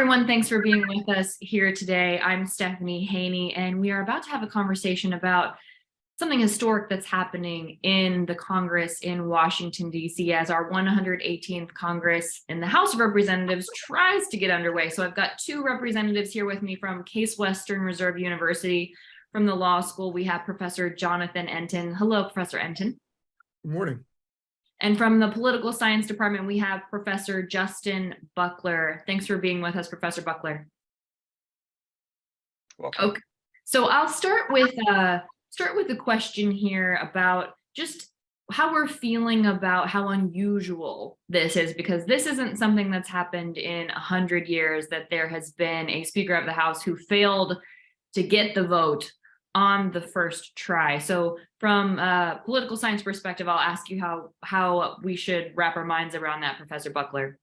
everyone. Thanks for being with us here today. I'm Stephanie Haney, and we are about to have a conversation about something historic that's happening in the Congress in Washington, D.C. as our 118th Congress in the House of Representatives tries to get underway. So I've got two representatives here with me from Case Western Reserve University. From the law school, we have Professor Jonathan Entin. Hello, Professor Entin. Good morning. And from the political science department, we have Professor Justin Buchler. Thanks for being with us, Professor Buchler. Welcome. Okay, so I'll start with the question here about just how we're feeling about how unusual this is, because this isn't something that's happened in 100 years, that there has been a Speaker of the House who failed to get the vote on the first try. So from a political science perspective, I'll ask you how we should wrap our minds around that, Professor Buchler.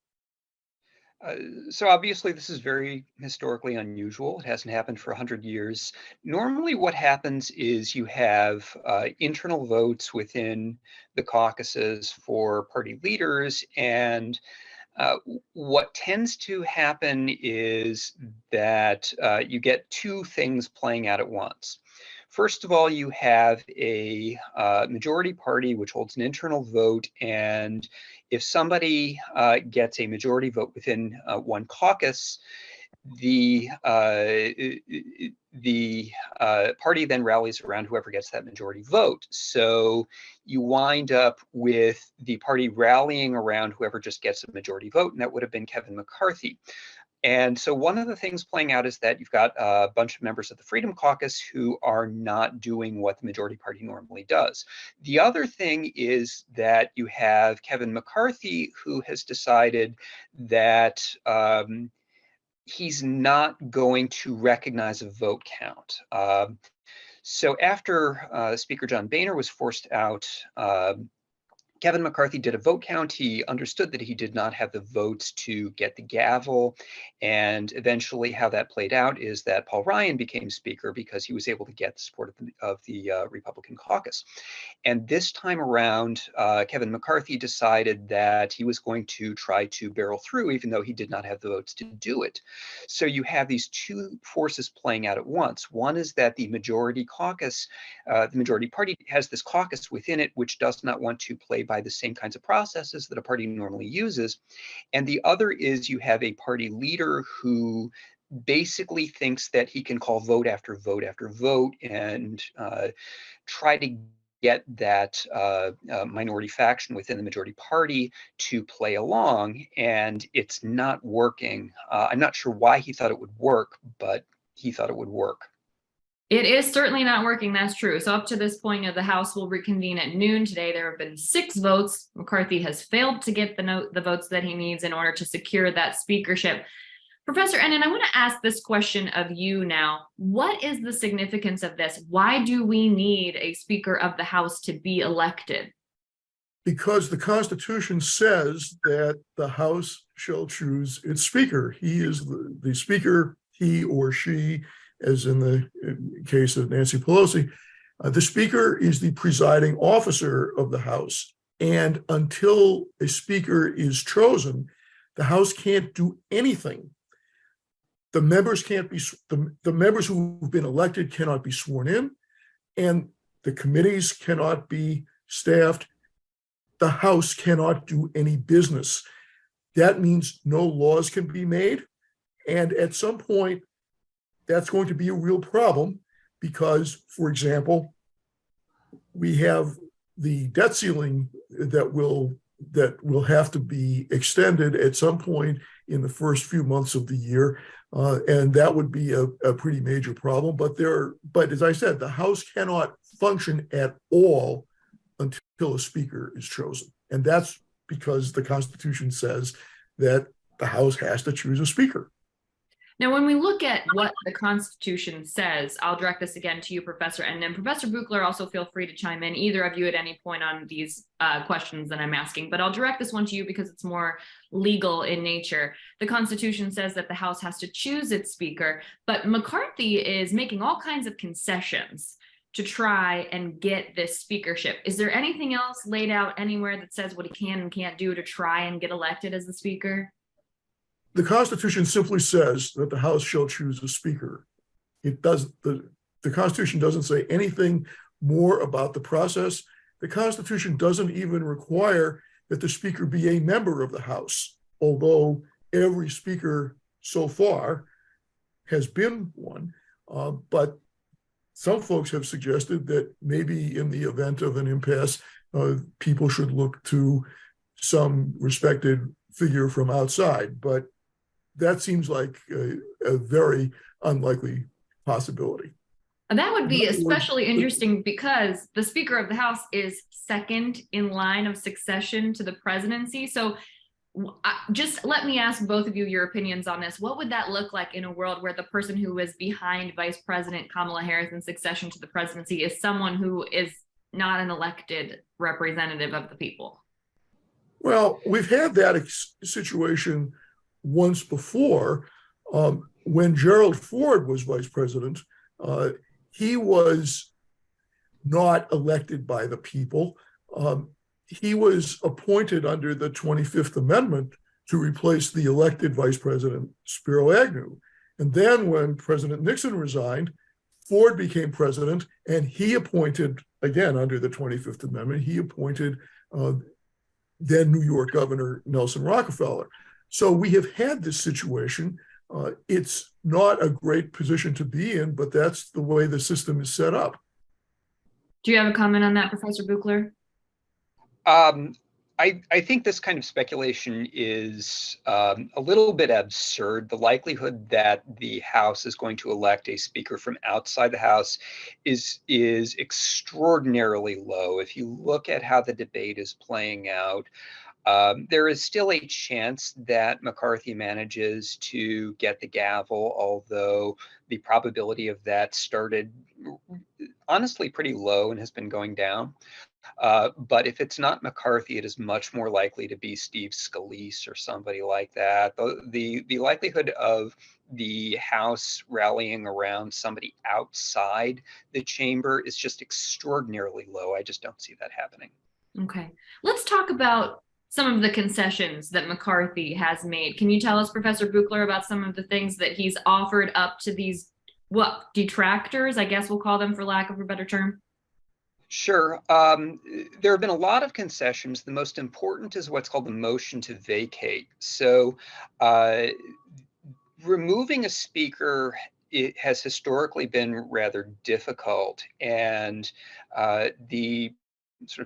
So obviously this is very historically unusual. It hasn't happened for 100 years. Normally what happens is you have internal votes within the caucuses for party leaders, and what tends to happen is that you get two things playing out at once. First of all, you have a majority party which holds an internal vote, and if somebody gets a majority vote within one caucus, the party then rallies around whoever gets that majority vote. So you wind up with the party rallying around whoever just gets a majority vote, and that would have been Kevin McCarthy. And so one of the things playing out is that you've got a bunch of members of the Freedom Caucus who are not doing what the majority party normally does. The other thing is that you have Kevin McCarthy, who has decided that he's not going to recognize a vote count. So after Speaker John Boehner was forced out, Kevin McCarthy did a vote count. He understood that he did not have the votes to get the gavel. And eventually how that played out is that Paul Ryan became Speaker because he was able to get the support of the Republican caucus. And this time around, Kevin McCarthy decided that he was going to try to barrel through, even though he did not have the votes to do it. So you have these two forces playing out at once. One is that the majority caucus, the majority party has this caucus within it, which does not want to play by the same kinds of processes that a party normally uses. And the other is you have a party leader who basically thinks that he can call vote after vote after vote and try to get that minority faction within the majority party to play along, and it's not working. I'm not sure why he thought it would work, but he thought it would work. It is certainly not working, that's true. So up to this point, the House will reconvene at noon today. There have been 6 votes. McCarthy has failed to get the votes that he needs in order to secure that speakership. Professor Entin, I want to ask this question of you now. What is the significance of this? Why do we need a Speaker of the House to be elected? Because the Constitution says that the House shall choose its Speaker. He is the Speaker, he or she, as in the case of Nancy Pelosi. The Speaker is the presiding officer of the House. And until a Speaker is chosen, the House can't do anything. The members can't be, the members who've been elected cannot be sworn in, and the committees cannot be staffed. The House cannot do any business. That means no laws can be made. And at some point, that's going to be a real problem because, for example, we have the debt ceiling that will have to be extended at some point in the first few months of the year. And that would be a pretty major problem. But as I said, the House cannot function at all until a Speaker is chosen. And that's because the Constitution says that the House has to choose a Speaker. Now, when we look at what the Constitution says, I'll direct this again to you, Professor, and then Professor Buchler, also feel free to chime in, either of you at any point on these questions that I'm asking, but I'll direct this one to you because it's more legal in nature. The Constitution says that the House has to choose its Speaker, but McCarthy is making all kinds of concessions to try and get this speakership. Is there anything else laid out anywhere that says what he can and can't do to try and get elected as the Speaker? The Constitution simply says that the House shall choose a speaker. It does the Constitution doesn't say anything more about the process. The Constitution doesn't even require that the speaker be a member of the House, although every speaker so far has been one. But some folks have suggested that maybe in the event of an impasse, people should look to some respected figure from outside. But that seems like a very unlikely possibility. And that would be In other words, especially interesting because the Speaker of the House is second in line of succession to the presidency. So just let me ask both of you your opinions on this. What would that look like in a world where the person who is behind Vice President Kamala Harris in succession to the presidency is someone who is not an elected representative of the people? Well, we've had that situation once before. When Gerald Ford was vice president, he was not elected by the people. He was appointed under the 25th Amendment to replace the elected Vice President Spiro Agnew. And then when President Nixon resigned, Ford became president, and he appointed, again, under the 25th Amendment, he appointed then New York Governor Nelson Rockefeller. So we have had this situation. It's not a great position to be in, but that's the way the system is set up. Do you have a comment on that, Professor Buchler? I think this kind of speculation is a little bit absurd. The likelihood that the House is going to elect a speaker from outside the House is extraordinarily low. If you look at how the debate is playing out, there is still a chance that McCarthy manages to get the gavel, although the probability of that started honestly pretty low and has been going down. But if it's not McCarthy, it is much more likely to be Steve Scalise or somebody like that. The likelihood of the House rallying around somebody outside the chamber is just extraordinarily low. I just don't see that happening. Okay, let's talk about some of the concessions that McCarthy has made. Can you tell us, Professor Buchler, about some of the things that he's offered up to these, detractors, I guess we'll call them for lack of a better term? Sure. There have been a lot of concessions. The most important is what's called the motion to vacate. So removing a speaker, it has historically been rather difficult. And the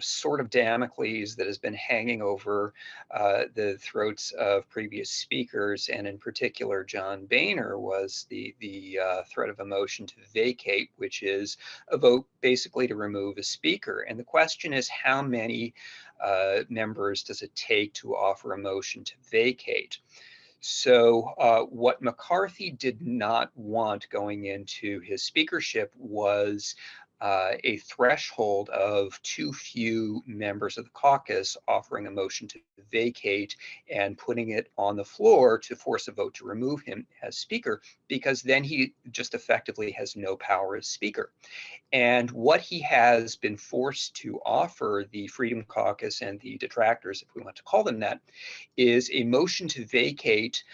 sword of Damocles that has been hanging over the throats of previous speakers, and in particular John Boehner, was the threat of a motion to vacate, which is a vote basically to remove a speaker. And the question is, how many members does it take to offer a motion to vacate? So what McCarthy did not want going into his speakership was a threshold of too few members of the caucus offering a motion to vacate and putting it on the floor to force a vote to remove him as speaker, because then he just effectively has no power as speaker. And what he has been forced to offer the Freedom Caucus and the detractors, if we want to call them that, is a motion to vacate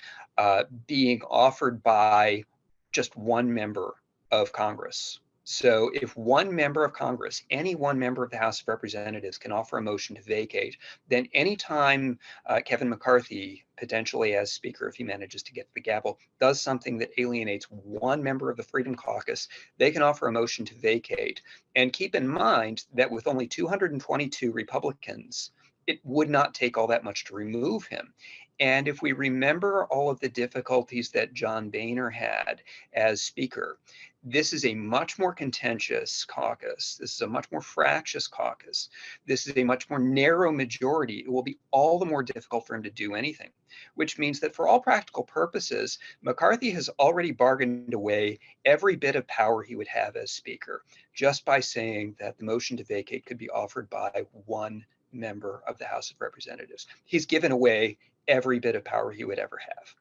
being offered by just one member of Congress. So if one member of Congress, any one member of the House of Representatives, can offer a motion to vacate, then anytime Kevin McCarthy, potentially as Speaker, if he manages to get the gavel, does something that alienates one member of the Freedom Caucus, they can offer a motion to vacate. And keep in mind that with only 222 Republicans, it would not take all that much to remove him. And if we remember all of the difficulties that John Boehner had as Speaker, this is a much more contentious caucus. This is a much more fractious caucus. This is a much more narrow majority. It will be all the more difficult for him to do anything, which means that for all practical purposes, McCarthy has already bargained away every bit of power he would have as Speaker just by saying that the motion to vacate could be offered by one member of the House of Representatives. He's given away every bit of power he would ever have.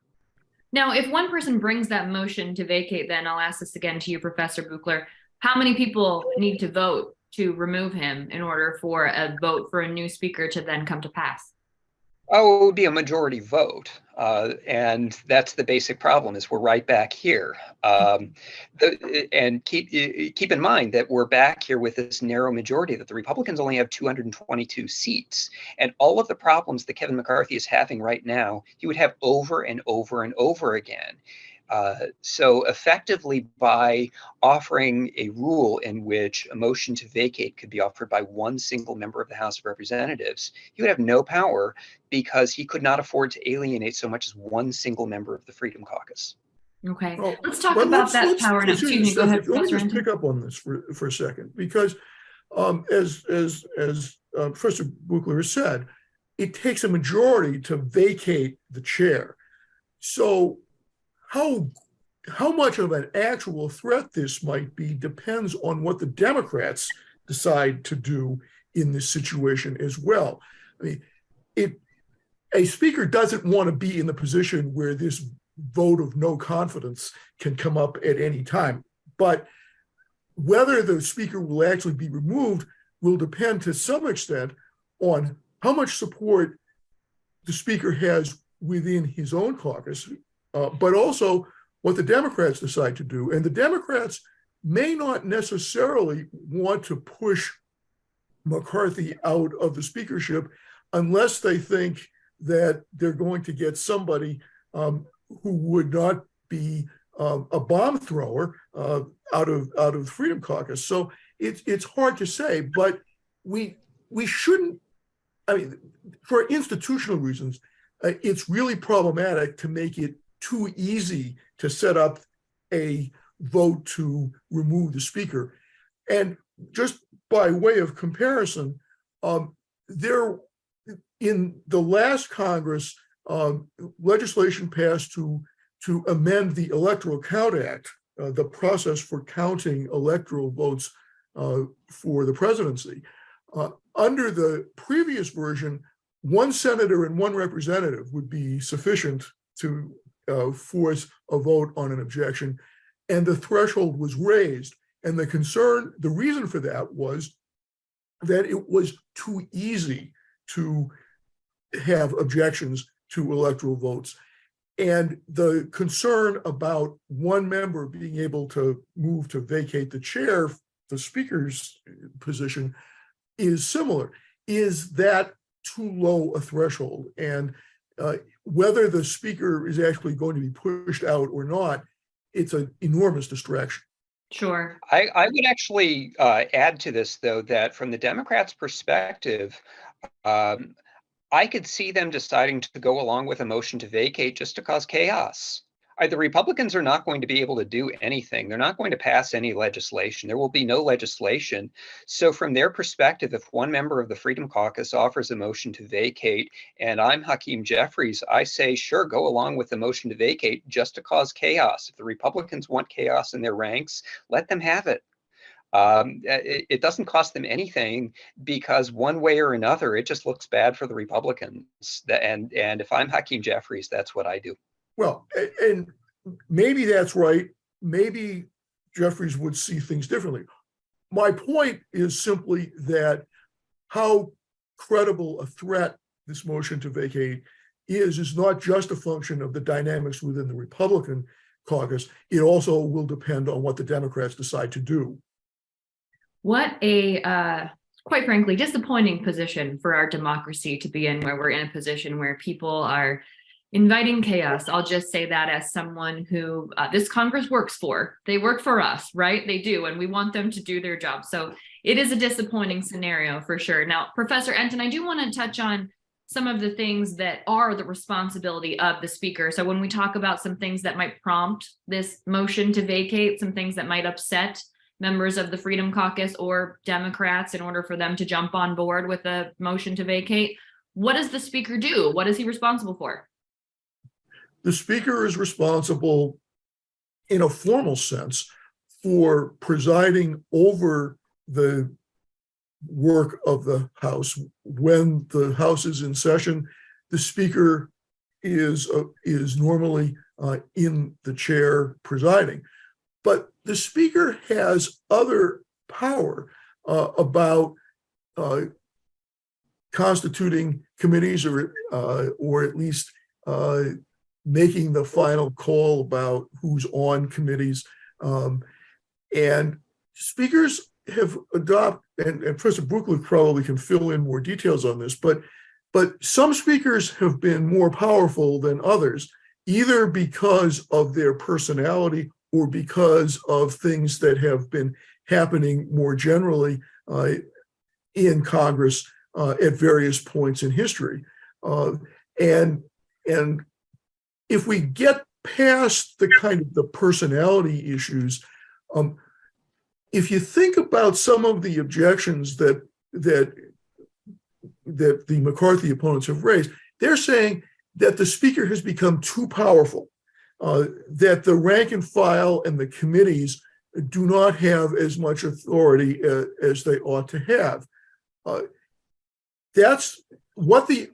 Now, if one person brings that motion to vacate, then I'll ask this again to you, Professor Buchler. How many people need to vote to remove him in order for a vote for a new speaker to then come to pass? Oh, it would be a majority vote. And that's the basic problem is we're right back here. And keep in mind that we're back here with this narrow majority, that the Republicans only have 222 seats. And all of the problems that Kevin McCarthy is having right now, he would have over and over and over again. So effectively, by offering a rule in which a motion to vacate could be offered by one single member of the House of Representatives, he would have no power because he could not afford to alienate so much as one single member of the Freedom Caucus. Okay, Well, let's talk but about that power now. let's Excuse me, go ahead, let me Professor just Entin. pick up on this for a second, because as Professor Buchler has said, it takes a majority to vacate the chair. So how much of an actual threat this might be depends on what the Democrats decide to do in this situation as well. I mean, a speaker doesn't want to be in the position where this vote of no confidence can come up at any time. But whether the speaker will actually be removed will depend to some extent on how much support the speaker has within his own caucus, but also what the Democrats decide to do. And the Democrats may not necessarily want to push McCarthy out of the speakership unless they think that they're going to get somebody who would not be a bomb thrower out of the Freedom Caucus. So it's hard to say, but we shouldn't. I mean, for institutional reasons, it's really problematic to make it too easy to set up a vote to remove the speaker. And just by way of comparison, there in the last Congress, legislation passed to amend the Electoral Count Act, the process for counting electoral votes for the presidency. Under the previous version, one senator and one representative would be sufficient to force a vote on an objection, and the threshold was raised. And the reason for that was that it was too easy to have objections to electoral votes. And the concern about one member being able to move to vacate the chair, the speaker's position, is similar. Is that too low a threshold? And whether the speaker is actually going to be pushed out or not, it's an enormous distraction. Sure. I would actually add to this, though, that from the Democrats' perspective, I could see them deciding to go along with a motion to vacate just to cause chaos. The Republicans are not going to be able to do anything. They're not going to pass any legislation. There will be no legislation. So from their perspective, if one member of the Freedom Caucus offers a motion to vacate, and I'm Hakeem Jeffries, I say, sure, go along with the motion to vacate just to cause chaos. If the Republicans want chaos in their ranks, let them have it. It doesn't cost them anything, because one way or another, it just looks bad for the Republicans. And if I'm Hakeem Jeffries, that's what I do. Well, and maybe that's right. Maybe Jeffries would see things differently. My point is simply that how credible a threat this motion to vacate is not just a function of the dynamics within the Republican caucus. It also will depend on what the Democrats decide to do. What a, quite frankly, disappointing position for our democracy to be in, where we're in a position where people are inviting chaos. I'll just say that as someone who this Congress works for. They work for us, right? They do, and we want them to do their job. So it is a disappointing scenario for sure. Now, Professor Entin, I do want to touch on some of the things that are the responsibility of the speaker. So when we talk about some things that might prompt this motion to vacate, some things that might upset members of the Freedom Caucus or Democrats in order for them to jump on board with a motion to vacate, what does the speaker do? What is he responsible for? The speaker is responsible, in a formal sense, for presiding over the work of the House. When the House is in session, the speaker is normally in the chair presiding. But the speaker has other power about constituting committees or at least making the final call about who's on committees. And speakers have adopted, and President Buchler probably can fill in more details on this, but some speakers have been more powerful than others, either because of their personality or because of things that have been happening more generally in Congress at various points in history. And if we get past the kind of the personality issues, if you think about some of the objections that the McCarthy opponents have raised, they're saying that the speaker has become too powerful, that the rank and file and the committees do not have as much authority as they ought to have. That's what the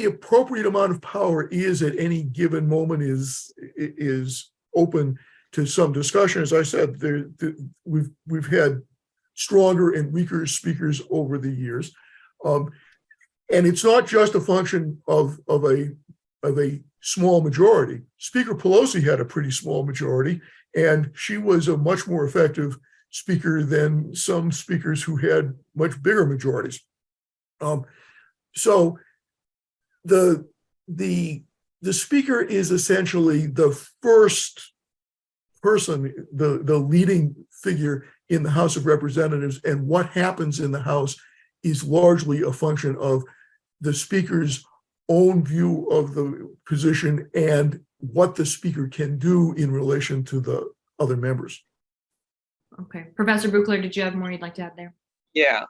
appropriate amount of power is at any given moment is open to some discussion. As I said, we've had stronger and weaker speakers over the years, and it's not just a function of a small majority. Speaker Pelosi had a pretty small majority, and she was a much more effective speaker than some speakers who had much bigger majorities. So the speaker is essentially the first person, the leading figure in the House of Representatives, and what happens in the House is largely a function of the speaker's own view of the position and what the speaker can do in relation to the other members. Okay, Professor Buchler, did you have more you'd like to add there? Yeah.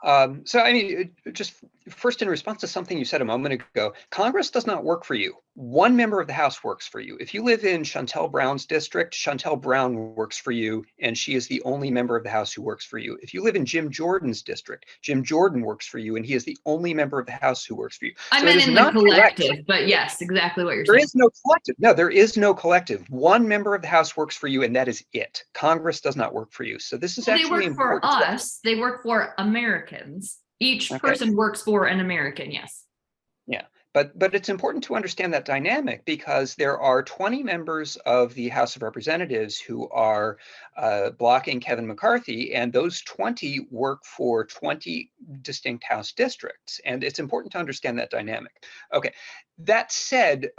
So, I mean, just first in response to something you said a moment ago, Congress does not work for you. One member of the House works for you. If you live in Chantel Brown's district, Chantel Brown works for you, and she is the only member of the House who works for you. If you live in Jim Jordan's district, Jim Jordan works for you, and he is the only member of the House who works for you. I meant in the collective, but yes, exactly what you're saying. There is no collective. No, there is no collective. One member of the House works for you, and that is it. Congress does not work for you. So this is actually important. They work important. for us. They work for Americans. Each person works for an American, yes. Yeah, but it's important to understand that dynamic because there are 20 members of the House of Representatives who are blocking Kevin McCarthy, and those 20 work for 20 distinct House districts. And it's important to understand that dynamic. Okay, that said,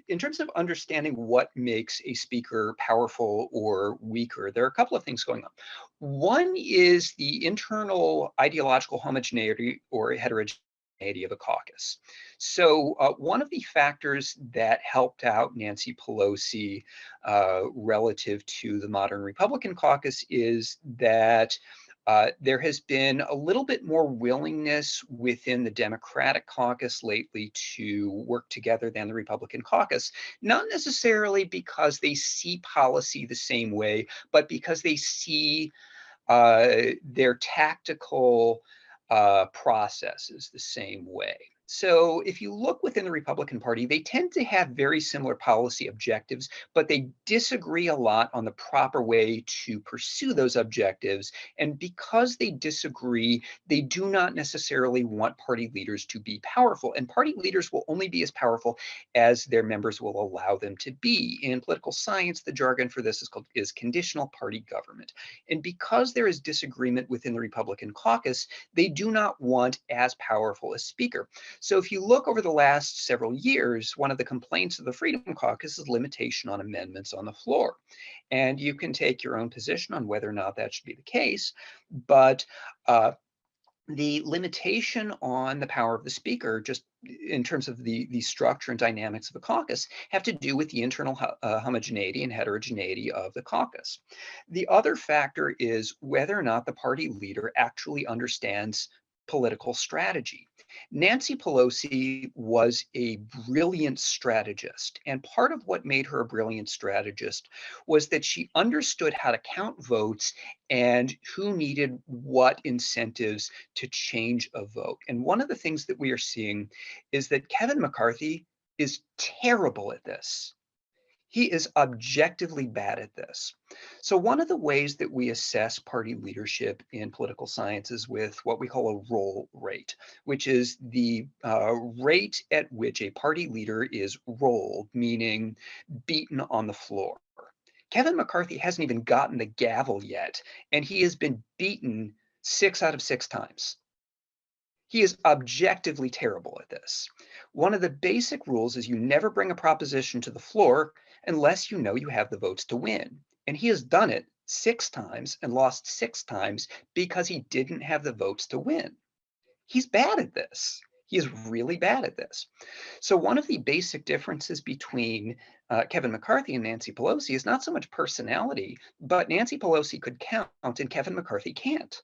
in terms of understanding what makes a speaker powerful or weaker, there are a couple of things going on. One is the internal ideological homogeneity or heterogeneity of a caucus. So one of the factors that helped out Nancy Pelosi relative to the modern Republican caucus is that there has been a little bit more willingness within the Democratic caucus lately to work together than the Republican caucus, not necessarily because they see policy the same way, but because they see their tactical processes the same way. So if you look within the Republican Party, they tend to have very similar policy objectives, but they disagree a lot on the proper way to pursue those objectives. And because they disagree, they do not necessarily want party leaders to be powerful. And party leaders will only be as powerful as their members will allow them to be. In political science, the jargon for this is conditional party government. And because there is disagreement within the Republican caucus, they do not want as powerful a speaker. So if you look over the last several years, one of the complaints of the Freedom Caucus is limitation on amendments on the floor. And you can take your own position on whether or not that should be the case. But the limitation on the power of the speaker, just in terms of the structure and dynamics of the caucus, have to do with the internal homogeneity and heterogeneity of the caucus. The other factor is whether or not the party leader actually understands political strategy. Nancy Pelosi was a brilliant strategist, and part of what made her a brilliant strategist was that she understood how to count votes and who needed what incentives to change a vote. And one of the things that we are seeing is that Kevin McCarthy is terrible at this. He is objectively bad at this. So one of the ways that we assess party leadership in political science is with what we call a roll rate, which is the rate at which a party leader is rolled, meaning beaten on the floor. Kevin McCarthy hasn't even gotten the gavel yet, and he has been beaten 6 out of 6 times. He is objectively terrible at this. One of the basic rules is you never bring a proposition to the floor unless you know you have the votes to win. And he has done it 6 times and lost 6 times because he didn't have the votes to win. He's bad at this. He is really bad at this. So one of the basic differences between Kevin McCarthy and Nancy Pelosi is not so much personality, but Nancy Pelosi could count and Kevin McCarthy can't.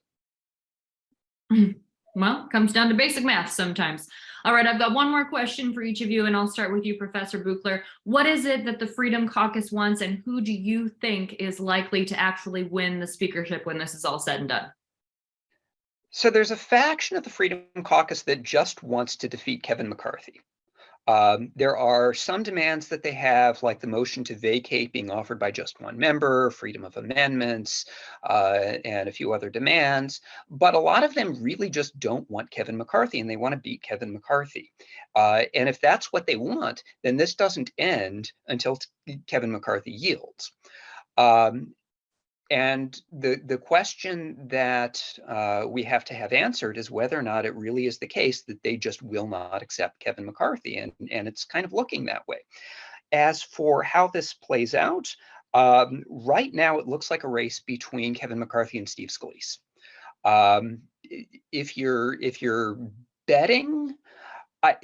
Well, comes down to basic math sometimes. All right, I've got one more question for each of you, and I'll start with you, Professor Buchler. What is it that the Freedom Caucus wants, and who do you think is likely to actually win the speakership when this is all said and done? So there's a faction of the Freedom Caucus that just wants to defeat Kevin McCarthy. There are some demands that they have, like the motion to vacate being offered by just one member, freedom of amendments, and a few other demands. But a lot of them really just don't want Kevin McCarthy, and they want to beat Kevin McCarthy. And if that's what they want, then this doesn't end until Kevin McCarthy yields. And the question that we have to have answered is whether or not it really is the case that they just will not accept Kevin McCarthy. And it's kind of looking that way. As for how this plays out, right now it looks like a race between Kevin McCarthy and Steve Scalise. If you're betting, I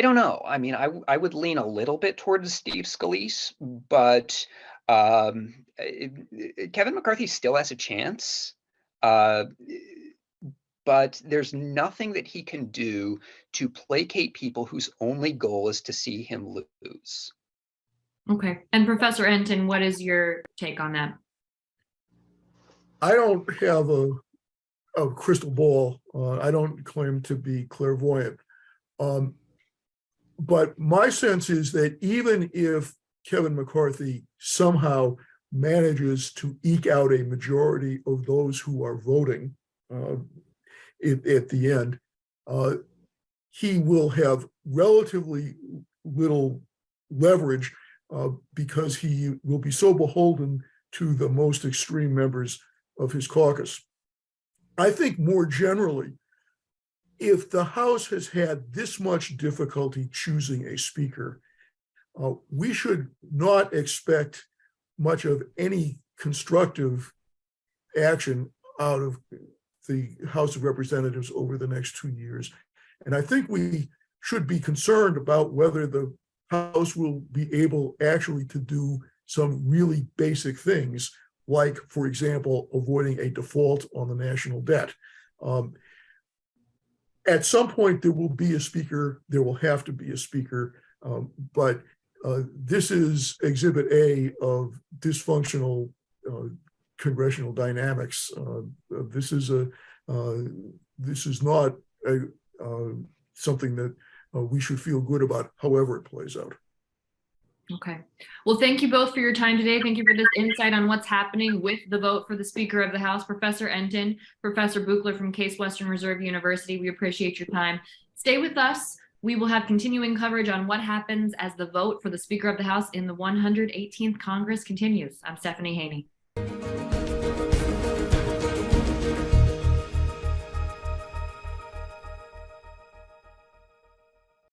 don't know. I mean, I would lean a little bit towards Steve Scalise, but Kevin McCarthy still has a chance, but there's nothing that he can do to placate people whose only goal is to see him lose. Okay. And Professor Entin, what is your take on that? I don't have a crystal ball. I don't claim to be clairvoyant. But my sense is that even if Kevin McCarthy somehow manages to eke out a majority of those who are voting at the end, he will have relatively little leverage because he will be so beholden to the most extreme members of his caucus. I think more generally, if the House has had this much difficulty choosing a speaker, we should not expect much of any constructive action out of the House of Representatives over the next 2 years. And I think we should be concerned about whether the House will be able actually to do some really basic things, like, for example, avoiding a default on the national debt. At some point, there will be a speaker, there will have to be a speaker, but this is exhibit A of dysfunctional congressional dynamics. This is not something that we should feel good about, however it plays out. Okay. Well, thank you both for your time today. Thank you for this insight on what's happening with the vote for the Speaker of the House. Professor Entin, Professor Buchler from Case Western Reserve University, we appreciate your time. Stay with us. We will have continuing coverage on what happens as the vote for the Speaker of the House in the 118th Congress continues. I'm Stephanie Haney.